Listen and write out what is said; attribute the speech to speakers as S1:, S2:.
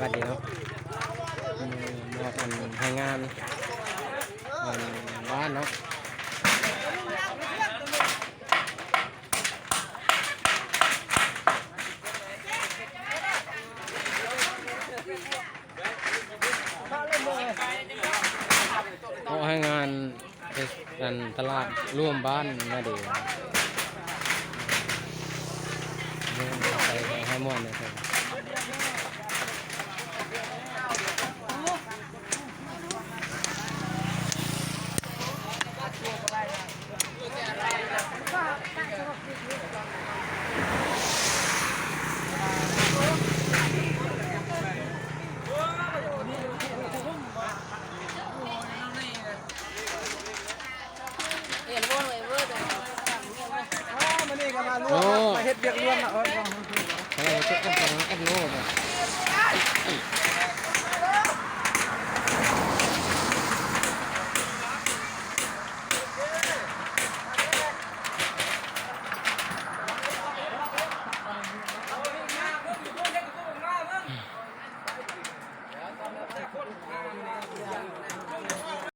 S1: วัสดีเนาะมาทำให้งานบ้านเนาะเอาให้งานเป็นตลาดร่วมบ้านมาดีไปให้ม่วนเลยครับโอ้มาเฮ็ดเบียกเรื่องนะอะไรเช็คกันตรงนั้นโน้ต